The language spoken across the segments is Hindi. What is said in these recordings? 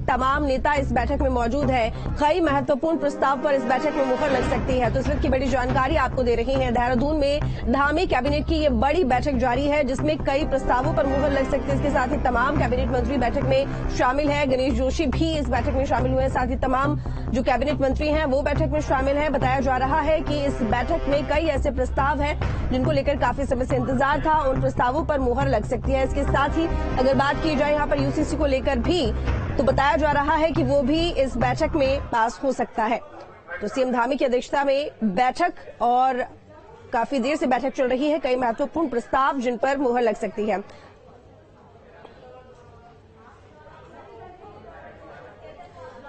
तमाम नेता इस बैठक में मौजूद है। कई महत्वपूर्ण प्रस्ताव पर इस बैठक में मुहर लग सकती है। तो इस वक्त की बड़ी जानकारी आपको दे रही है। देहरादून में धामी कैबिनेट की ये बड़ी बैठक जारी है, जिसमें कई प्रस्तावों पर मुहर लग सकती है। इसके साथ ही तमाम कैबिनेट मंत्री बैठक में शामिल है। गणेश जोशी भी इस बैठक में शामिल हुए। साथ ही तमाम जो कैबिनेट मंत्री हैं वो बैठक में शामिल है। बताया जा रहा है कि इस बैठक में कई ऐसे प्रस्ताव हैं जिनको लेकर काफी समय से इंतजार था। उन प्रस्तावों पर मुहर लग सकती है। इसके साथ ही अगर बात की जाए यहाँ पर यूसीसी को लेकर भी, तो बताया जा रहा है कि वो भी इस बैठक में पास हो सकता है। तो सीएम धामी की अध्यक्षता में बैठक और काफी देर से बैठक चल रही है। कई महत्वपूर्ण प्रस्ताव जिन पर मुहर लग सकती है।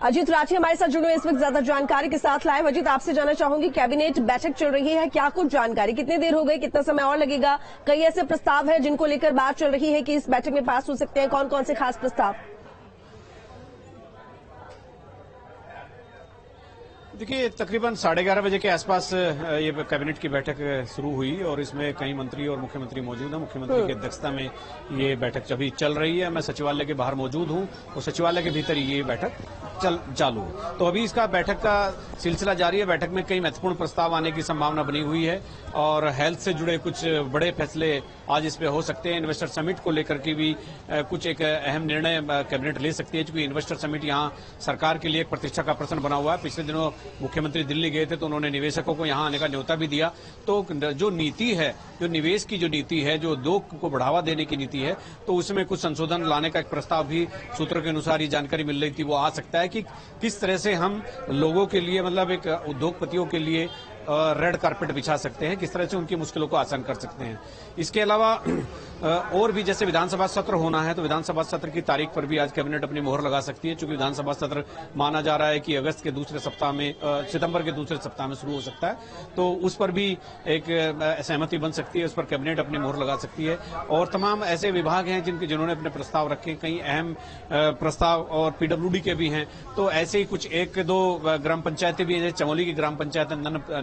अजीत राठी हमारे साथ जुड़े इस वक्त ज्यादा जानकारी के साथ लाइव। अजीत, आपसे जानना चाहूंगी, कैबिनेट बैठक चल रही है, क्या कुछ जानकारी, कितनी देर हो गई, कितना समय और लगेगा? कई ऐसे प्रस्ताव हैं जिनको लेकर बात चल रही है कि इस बैठक में पास हो सकते हैं। कौन कौन से खास प्रस्ताव? देखिए, तकरीबन 11:30 बजे के आसपास ये कैबिनेट की बैठक शुरू हुई और इसमें कई मंत्री और मुख्यमंत्री मौजूद हैं। मुख्यमंत्री की अध्यक्षता में ये बैठक अभी चल रही है। मैं सचिवालय के बाहर मौजूद हूं और सचिवालय के भीतर ये बैठक चालू है। तो अभी इसका बैठक का सिलसिला जारी है। बैठक में कई महत्वपूर्ण प्रस्ताव आने की संभावना बनी हुई है और हेल्थ से जुड़े कुछ बड़े फैसले आज इस पे हो सकते हैं। इन्वेस्टर समिट को लेकर के भी कुछ एक अहम निर्णय कैबिनेट ले सकती है, क्योंकि इन्वेस्टर समिट यहाँ सरकार के लिए एक प्रतिष्ठा का प्रश्न बना हुआ है। पिछले दिनों मुख्यमंत्री दिल्ली गए थे तो उन्होंने निवेशकों को यहां आने का न्योता भी दिया। तो जो नीति है, जो निवेश की जो नीति है, जो उद्योग को बढ़ावा देने की नीति है, तो उसमें कुछ संशोधन लाने का एक प्रस्ताव भी सूत्रों के अनुसार ये जानकारी मिल रही थी वो आ सकता है कि किस तरह से हम लोगों के लिए, मतलब एक उद्योगपतियों के लिए रेड कारपेट बिछा सकते हैं, किस तरह से उनकी मुश्किलों को आसान कर सकते हैं। इसके अलावा और भी जैसे विधानसभा सत्र होना है तो विधानसभा सत्र की तारीख पर भी आज कैबिनेट अपनी मोहर लगा सकती है, क्योंकि विधानसभा सत्र माना जा रहा है कि अगस्त के दूसरे सप्ताह में, सितंबर के दूसरे सप्ताह में शुरू हो सकता है। तो उस पर भी एक सहमति बन सकती है, उस पर कैबिनेट अपनी मोहर लगा सकती है। और तमाम ऐसे विभाग हैं जिन्होंने अपने प्रस्ताव रखे, कई अहम प्रस्ताव और पीडब्ल्यूडी के भी हैं। तो ऐसे ही कुछ एक दो ग्राम पंचायतें भी हैं, चमोली की ग्राम पंचायत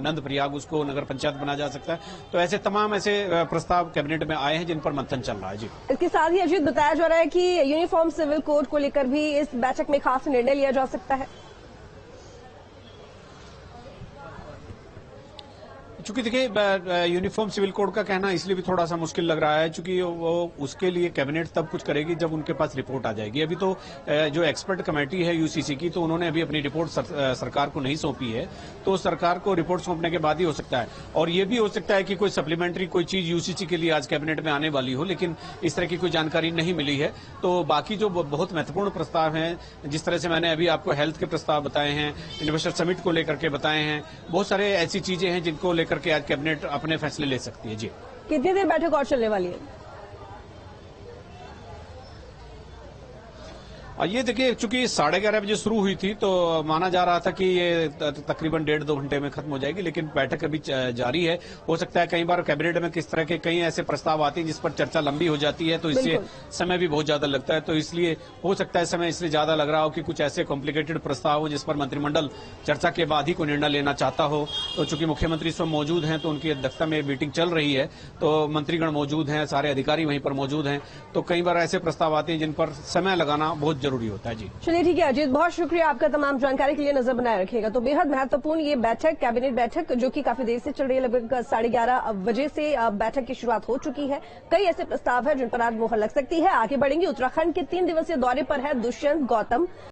नंद प्रयाग, उसको नगर पंचायत बना जा सकता है। तो ऐसे तमाम ऐसे प्रस्ताव कैबिनेट में आए हैं जिन पर मंथन चल रहा है। जी, इसके साथ ही अजीत, बताया जा रहा है कि यूनिफॉर्म सिविल कोड को लेकर भी इस बैठक में खास निर्णय लिया जा सकता है। चूंकि देखिए, यूनिफॉर्म सिविल कोड का कहना इसलिए भी थोड़ा सा मुश्किल लग रहा है, चूंकि वो उसके लिए कैबिनेट तब कुछ करेगी जब उनके पास रिपोर्ट आ जाएगी। अभी तो जो एक्सपर्ट कमेटी है यूसीसी की, तो उन्होंने अभी अपनी रिपोर्ट सरकार को नहीं सौंपी है। तो सरकार को रिपोर्ट सौंपने के बाद ही हो सकता है। और ये भी हो सकता है कि कोई सप्लीमेंट्री कोई चीज यूसीसी के लिए आज कैबिनेट में आने वाली हो, लेकिन इस तरह की कोई जानकारी नहीं मिली है। तो बाकी जो बहुत महत्वपूर्ण प्रस्ताव हैं, जिस तरह से मैंने अभी आपको हेल्थ के प्रस्ताव बताए हैं, इन्वेस्टर समिट को लेकर के बताए हैं, बहुत सारे ऐसी चीजें हैं जिनको लेकर के आज कैबिनेट अपने फैसले ले सकती है। जी, कितनी देर बैठक और चलने वाली है? ये देखिए, चूंकि 11:30 बजे शुरू हुई थी तो माना जा रहा था कि ये तकरीबन 1.5-2 घंटे में खत्म हो जाएगी, लेकिन बैठक अभी जारी है। हो सकता है कई बार कैबिनेट में किस तरह के कई ऐसे प्रस्ताव आते हैं जिस पर चर्चा लंबी हो जाती है, तो इससे समय भी बहुत ज्यादा लगता है। तो इसलिए हो सकता है समय इसलिए ज्यादा लग रहा हो कि कुछ ऐसे कॉम्प्लिकेटेड प्रस्ताव हो जिस पर मंत्रिमंडल चर्चा के बाद ही कोई निर्णय लेना चाहता हो। तो चूंकि मुख्यमंत्री स्वयं मौजूद हैं, तो उनकी अध्यक्षता में मीटिंग चल रही है, तो मंत्रीगण मौजूद हैं, सारे अधिकारी वहीं पर मौजूद हैं। तो कई बार ऐसे प्रस्ताव आते हैं जिन पर समय लगाना बहुत जरूरी होता है। जी, चलिए ठीक है अजीत, बहुत शुक्रिया आपका तमाम जानकारी के लिए। नजर बनाए रखिएगा। तो बेहद महत्वपूर्ण ये बैठक, कैबिनेट बैठक, जो कि काफी देर से चल रही है, लगभग 11:30 बजे से बैठक की शुरुआत हो चुकी है। कई ऐसे प्रस्ताव है जिन पर आज मुहर लग सकती है। आगे बढ़ेंगे। उत्तराखंड के 3 दिवसीय दौरे पर है दुष्यंत गौतम।